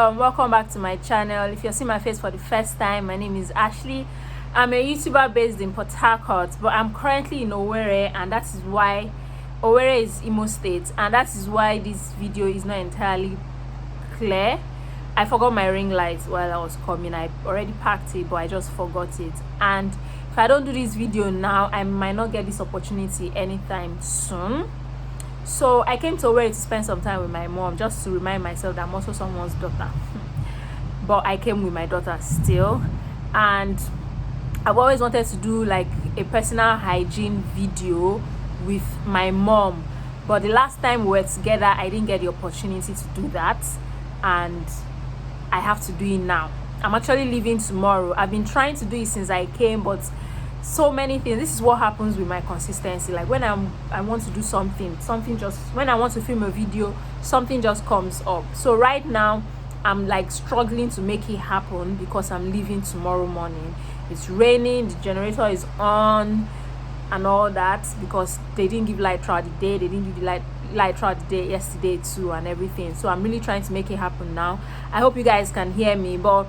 Welcome back to my channel. If you're seeing my face for the first time, my name is Ashley. I'm a YouTuber based in Port Harcourt, but I'm currently in Owerri, and that is why Owerri is Imo State, and that is why this video is not entirely clear. I forgot my ring light while I was coming. I already packed it, but I just forgot it. And if I don't do this video now, I might not get this opportunity anytime soon. So I came to Owerri to spend some time with my mom, just to remind myself that I'm also someone's daughter. But I came with my daughter still, and I've always wanted to do like a personal hygiene video with my mom, but the last time we were together I didn't get the opportunity to do that, and I have to do it now. I'm actually leaving tomorrow. I've been trying to do it since I came, but so many things. This is what happens with my consistency. Like when I want to do something just, when I want to film a video, something just comes up. So right now I'm like struggling to make it happen because I'm leaving tomorrow morning. It's raining, the generator is on and all that, because they didn't give light throughout the day. They didn't give the light throughout the day yesterday too, and everything. So I'm really trying to make it happen now. I hope you guys can hear me. But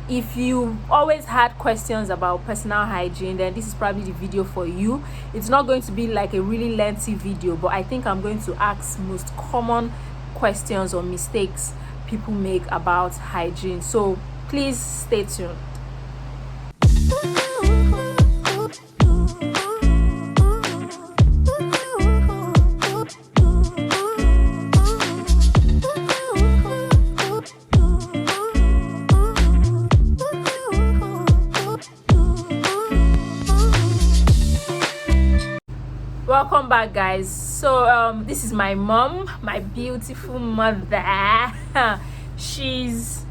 if you always had questions about personal hygiene, then this is probably the video for you. It's not going to be like a really lengthy video, but I think I'm going to ask most common questions or mistakes people make about hygiene. So please stay tuned. Welcome back, guys. So this is my mom, my beautiful mother. she's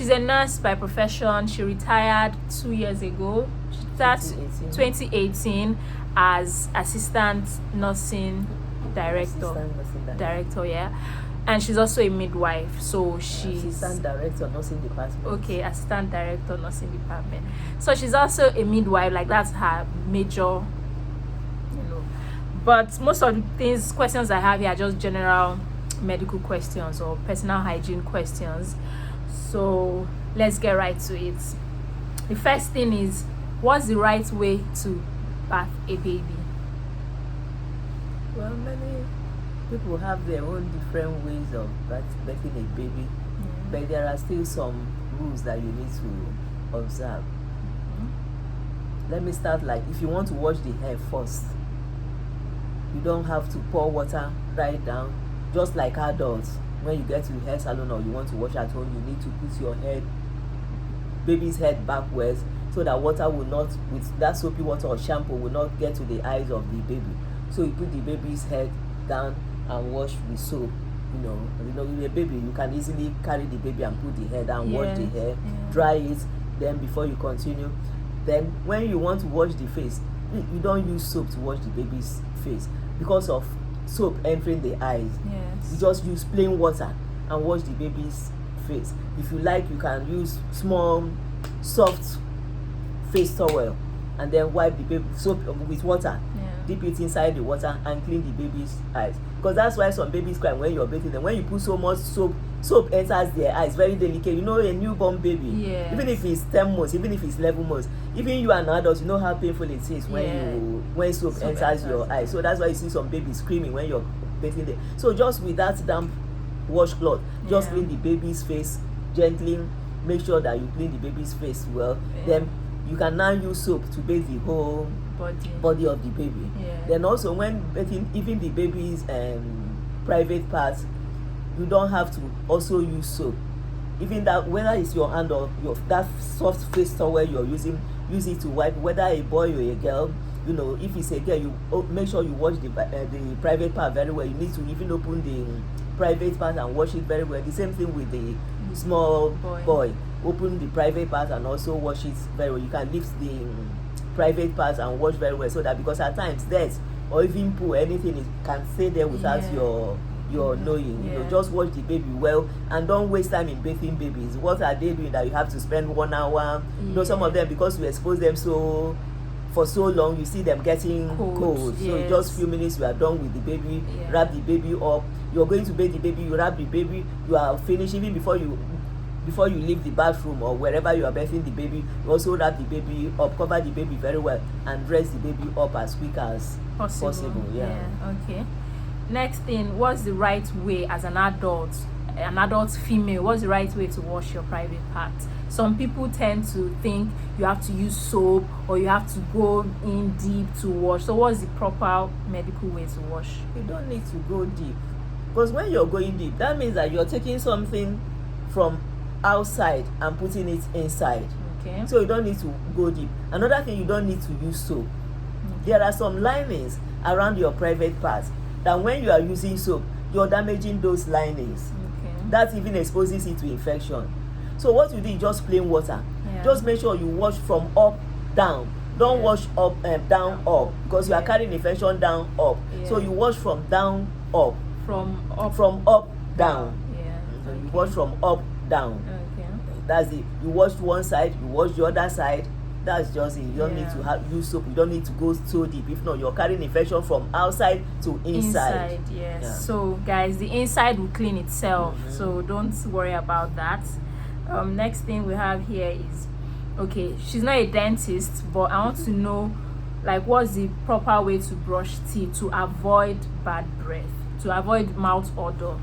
a nurse by profession. She retired 2 years ago. She started 2018 as assistant nursing director. Yeah. And she's also a midwife. So she's assistant director nursing department. Okay, assistant director nursing department. So she's also a midwife. Like that's her major. But most of the questions I have here are just general medical questions or personal hygiene questions. So let's get right to it. The first thing is, what's the right way to bath a baby? Well, many people have their own different ways of bathing a baby, but there are still some rules that you need to observe. Let me start. Like, if you want to wash the hair first, you don't have to pour water right down. Just like adults, when you get to the hair salon or you want to wash at home, you need to put your baby's head backwards, so that water will not, with that soapy water or shampoo, will not get to the eyes of the baby. So you put the baby's head down and wash with soap. With a baby, you can easily carry the baby and put the head and wash the hair, dry it, then before you continue. Then when you want to wash the face, you don't use soap to wash the baby's face because of soap entering the eyes. You just use plain water and wash the baby's face. If you like, you can use small soft face towel and then wipe the baby soap with water, dip it inside the water and clean the baby's eyes, because that's why some babies cry when you're bathing them. When you put so much soap enters their eyes, very delicate. A newborn baby, even if it's 10 months, even if it's 11 months, even you and adults, you know how painful it is when soap enters your eyes. So that's why you see some babies screaming when you're bathing them. So just with that damp washcloth, just clean the baby's face gently. Make sure that you clean the baby's face well. Then you can now use soap to bathe the whole body of the baby. Then also, when bathing even the baby's private parts, you don't have to also use soap. Even that, whether it's your hand or that soft face towel you're using, use it to wipe, whether a boy or a girl. If it's a girl, you make sure you wash the private part very well. You need to even open the private part and wash it very well. The same thing with the small boy. Open the private part and also wash it very well. You can lift the private parts and wash very well, so that, because at times dirt or even poo, anything can stay there without your knowing. Just wash the baby well and don't waste time in bathing babies. What are they doing that you have to spend 1 hour? Some of them, because we expose them for so long, you see them getting cold. So in just few minutes you are done with the baby. Wrap the baby up. You're going to bathe the baby, you wrap the baby, you are finished. Even before you before you leave the bathroom or wherever you are birthing the baby, you also wrap the baby up, cover the baby very well, and dress the baby up as quick as possible. Yeah. Okay. Next thing, what's the right way as an adult female, what's the right way to wash your private parts? Some people tend to think you have to use soap or you have to go in deep to wash. So what's the proper medical way to wash? You don't need to go deep, because when you're going deep, that means that you're taking something from outside and putting it inside. Okay. So you don't need to go deep. Another thing, you don't need to use soap. There are some linings around your private parts that when you are using soap, you're damaging those linings. Okay. That even exposes it to infection. So what you do is just plain water. Yeah. Just make sure you wash from up down. Don't wash up down up, because you are carrying infection down up. Yeah. So you wash from down up. From up down. Yeah. So Okay. you wash from up down. Okay. That's it. You wash one side, you wash the other side. That's just it. You don't need to use soap. You don't need to go so deep. If not, you're carrying infection from outside to inside. Yes. Yeah. So guys, the inside will clean itself. So don't worry about that. Next thing we have here is, okay, she's not a dentist, but I want to know, like, what's the proper way to brush teeth to avoid bad breath, to avoid mouth odor?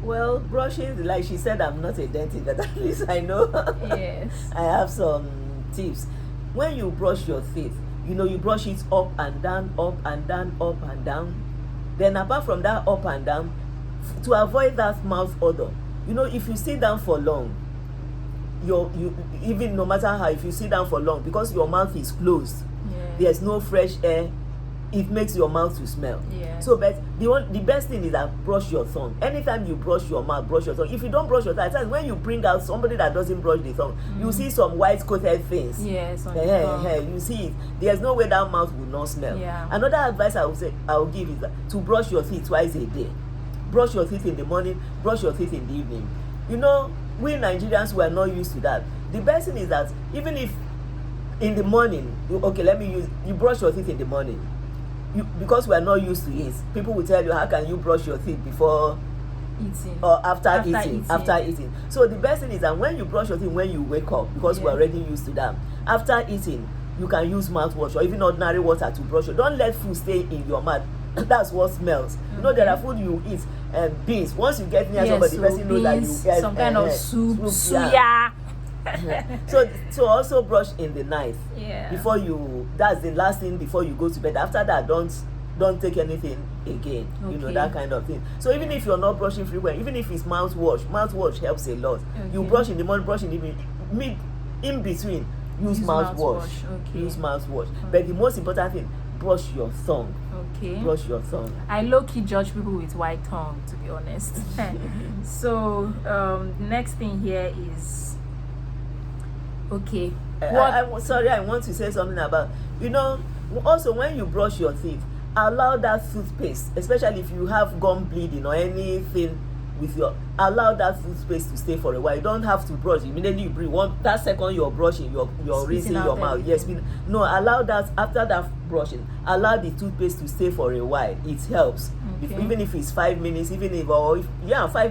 Well, brushing, like she said, I'm not a dentist, but at least I know. Yes. I have some tips. When you brush your teeth, you brush it up and down, up and down, up and down. Then apart from that up and down, to avoid that mouth odor, if you sit down for long, you even no matter how, if you sit down for long, because your mouth is closed, there's no fresh air, it makes your mouth to smell. So but the best thing is that brush your tongue. Anytime you brush your mouth, brush your tongue. If you don't brush your tongue, at times when you bring out somebody that doesn't brush the tongue, you see some white coated things. Yes, on the tongue. You see it. There's no way that mouth will not smell. Another advice I will give is that to brush your teeth twice a day. Brush your teeth in the morning, brush your teeth in the evening. We Nigerians were not used to that. The best thing is that even if in the morning, you brush your teeth in the morning. Because we are not used to it, people will tell you, how can you brush your teeth before eating or after eating? So the best thing is that when you brush your teeth when you wake up, because we're already used to that, after eating you can use mouthwash or even ordinary water to brush. Don't let food stay in your mouth. That's what smells. There are food you eat, beans. Once you get near somebody, the person knows that you get some kind of soup. Suya. So also brush in the night. Before that's the last thing before you go to bed. After that, don't take anything again. That kind of thing. So even if you're not brushing frequently, even if it's mouthwash helps a lot. You brush in the morning, brush in the evening, in between use mouthwash. Use mouthwash. But the most important thing, brush your tongue. Brush your tongue. I low-key judge people with white tongue, to be honest. So the next thing here is, okay, I want to say something about, also when you brush your teeth, allow that toothpaste, especially if you have gum bleeding or anything allow that toothpaste to stay for a while. You don't have to brush immediately. You breathe that second you're brushing, you're rinsing your mouth. Allow that after that brushing, allow the toothpaste to stay for a while. It helps. Even if it's 5 minutes, 5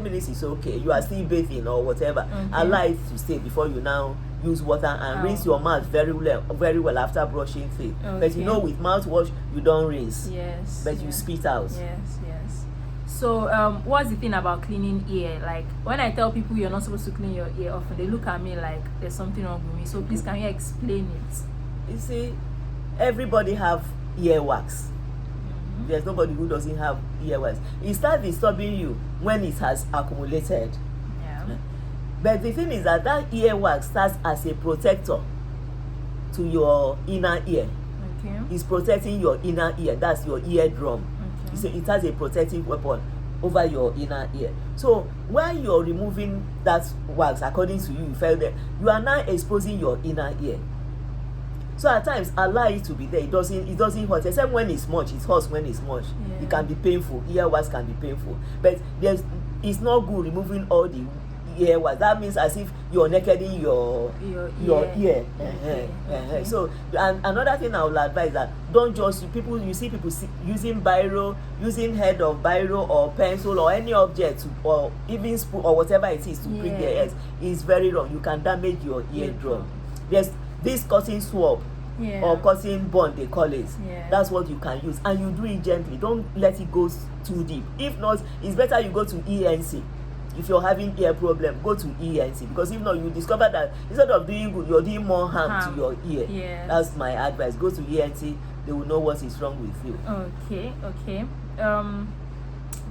minutes is okay. You are still bathing or whatever. Allow it to stay before you now use water and rinse your mouth very well after brushing teeth. But with mouthwash you don't rinse. But you spit out. So what's the thing about cleaning ear? Like, when I tell people you're not supposed to clean your ear often, they look at me like there's something wrong with me. So please, can you explain it? You see, everybody have ear wax. There's nobody who doesn't have ear wax. It starts disturbing you when it has accumulated. But the thing is that ear wax starts as a protector to your inner ear. It's protecting your inner ear. That's your eardrum. It has a protective weapon over your inner ear. So while you're removing that wax, according to you felt that you are now exposing your inner ear. So at times allow it to be there. It doesn't hurt, except when it's much. It hurts when it's much. It can be painful. Ear wax can be painful, but it's not good removing all the ear was. That means as if you're naked in your ear. Okay. So, and another thing I will advise that don't just you see people using biro, using head of biro or pencil or any object or even spoon or whatever it is to prick their ears is very wrong. You can damage your eardrum. There's this cotton swab. Or cotton bond they call it. That's what you can use, and you do it gently. Don't let it go too deep. If not, it's better you go to ENC. If you're having ear problem, go to ENC, because if not, you discover that instead of doing good, you're doing more harm to your ear. That's my advice. Go to ENC. They will know what is wrong with you. Okay.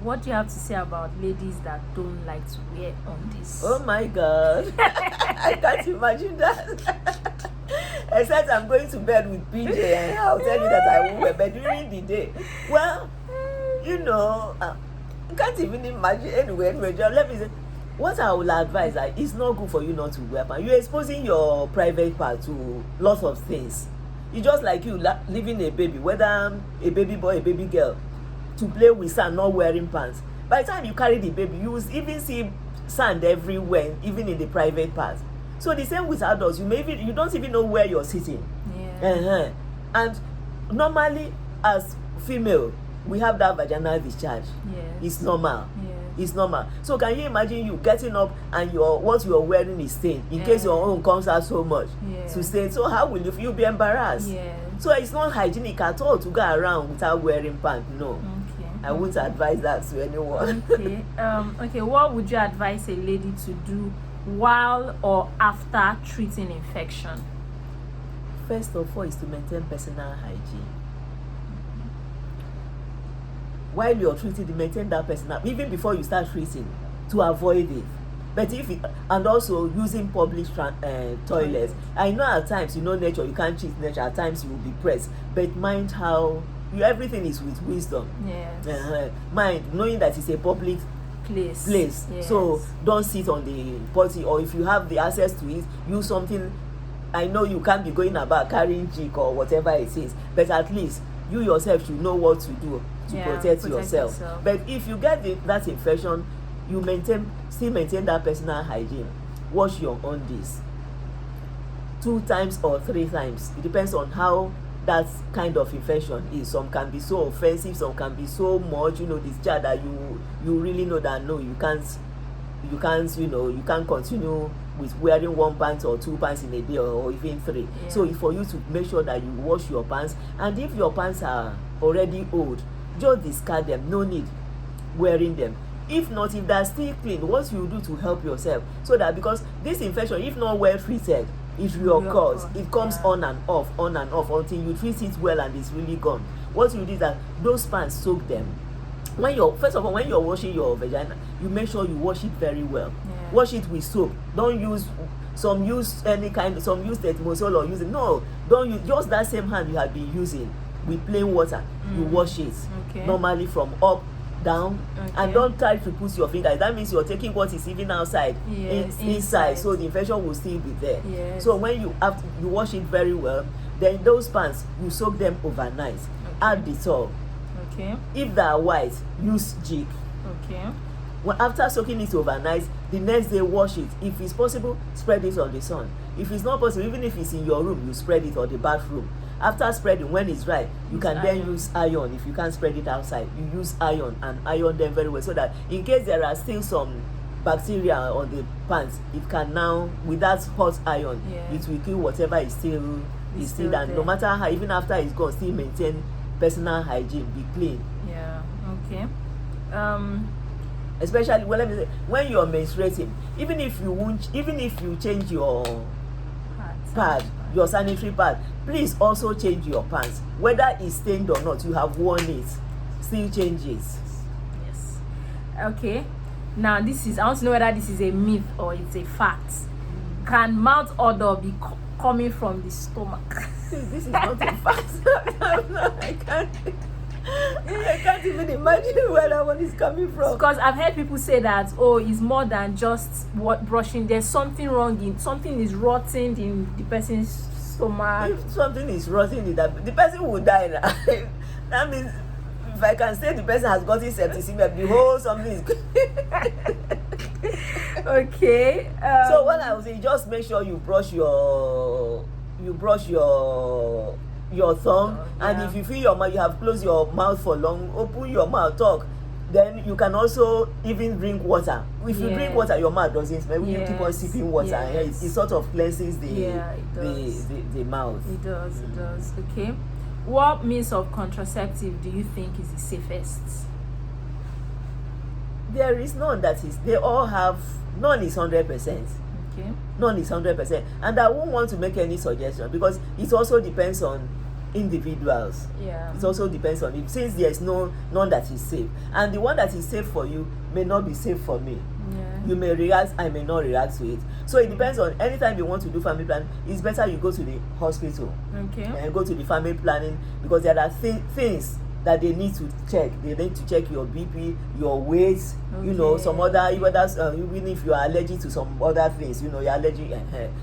What do you have to say about ladies that don't like to wear undies? Oh my God. I can't imagine that. Except I'm going to bed with PJ and I'll tell you that I won't wear, but during the day, well, you know, I can't even imagine. Anyway, let me say, what I will advise that it's not good for you not to wear pants. You're exposing your private part to lots of things. It's just like you leaving a baby, whether a baby boy, a baby girl, to play with sand, not wearing pants. By the time you carry the baby, you will even see sand everywhere, even in the private part. So the same with adults. You don't even know where you're sitting. And normally, as female, we have that vaginal discharge. It's normal. It's normal. So can you imagine you getting up and what you're wearing is stained in case your own comes out so much to stain? So how will you be embarrassed? So it's not hygienic at all to go around without wearing pants. No. I wouldn't advise that to anyone. Okay. What would you advise a lady to do while or after treating infection? First of all is to maintain personal hygiene. While you're treating, maintain that personal, even before you start treating, to avoid it. But and also using public toilets. I know at times, nature, you can't cheat nature. At times you will be pressed, but mind how everything is with wisdom. Mind knowing that it's a public place. So don't sit on the potty, or if you have the access to it, use something. I know you can't be going about carrying jig or whatever it is, but at least you yourself should know what to do to protect yourself. But if you get that infection, you still maintain that personal hygiene. Wash your undies 2 times or 3 times. It depends on how that kind of infection is. Some can be so offensive, some can be so much, this jar that you really know that no, you can't continue with wearing 1 pant or 2 pants in a day, or even 3. So for you to make sure that you wash your pants, and if your pants are already old, just discard them. No need wearing them. If not, if they're still clean, what you do to help yourself, so that, because this infection, if not well treated, it reoccurs. It comes on and off until you treat it well and it's really gone. What you do is that those pants, soak them. First of all, when you're washing your vagina, you make sure you wash it very well. Wash it with soap. Don't use some use Tetmosol or use it. No, don't use just that same hand you have been using with plain water. You wash it normally from up down, and don't try to put your fingers. That means you're taking what is even outside inside, so the infection will still be there. So when you wash it very well, then those pants, you soak them overnight. Add Dettol. If they are white, use jig. Well, after soaking it overnight, the next day wash it. If it's possible, spread it on the sun. If it's not possible, even if it's in your room, you spread it on the bathroom. After spreading, when it's dry, you can then use iron. If you can't spread it outside, you use iron and iron them very well, so that in case there are still some bacteria on the pants, it can now, with that hot iron, it will kill whatever is still and no matter how, even after it's gone, still maintain personal hygiene, be clean. Especially when you're menstruating, even if you change your pad, your sanitary pad, please also change your pants. Whether it's stained or not, you have worn it, still change it. Now I want to know whether this is a myth or it's a fact. Can mouth odor be coming from the stomach? This is not a fact. I can't even imagine where that one is coming from. Because I've heard people say that, it's more than just brushing. There's something wrong something is rotting in the person's stomach. If something is rotting in the person will die now. That means, if I can say the person has gotten septicemia, the whole something is Okay. So what I would say, just make sure you brush your tongue, and Yeah. if you feel your mouth, you have closed your mouth for long, open your mouth, talk. Then you can also even drink water. If you drink Yes. water, your mouth doesn't smell. When you keep on Yes. sipping water, Yes. it sort of cleanses the Yeah, it does. the mouth. It does. It does. Okay. What means of contraceptive do you think is the safest? There is none that is. They all have. None is 100%. Okay. None is 100%, and I won't want to make any suggestion because it also depends on individuals. Yeah. It also depends on it, since there is none that is safe, and the one that is safe for you may not be safe for me. Yeah. You may react, I may not react to it. So it depends on, anytime you want to do family planning, it's better you go to the hospital Okay. and go to the family planning, because there are things that they need to check. They need to check your BP, your weight, you know, some other, even if you are allergic to some other things, you know, you're allergic,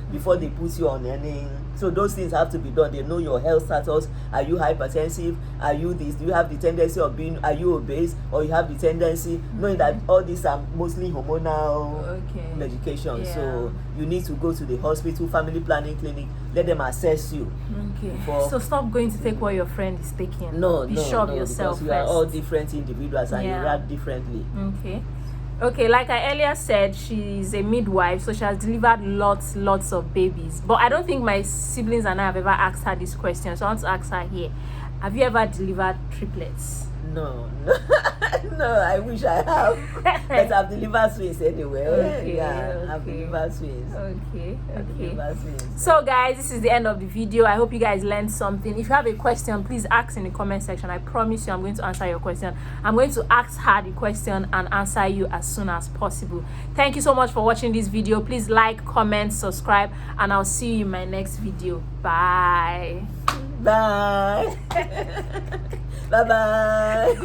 before they put you on any. So those things have to be done. They know your health status. Are you hypertensive? Are you this? Do you have the tendency of being, are you obese? Or you have the tendency, knowing that all these are mostly hormonal medication. Yeah. So you need to go to the hospital, family planning clinic, let them assess you. Okay. So stop going to take what your friend is taking. Be sure of yourself because first. we are all different individuals and you react differently. Okay, like I earlier said, she's a midwife, so she has delivered lots of babies. But I don't think my siblings and I have ever asked her this question, so I want to ask her here. Have you ever delivered triplets? No. No, I wish I have. But I've delivered twins anyway. I've delivered twins. Okay. Delivered twins. So guys, this is the end of the video. I hope you guys learned something. If you have a question, please ask in the comment section. I promise you I'm going to answer your question. I'm going to ask her the question and answer you as soon as possible. Thank you so much for watching this video. Please like, comment, subscribe, and I'll see you in my next video. Bye. Bye. Bye-bye.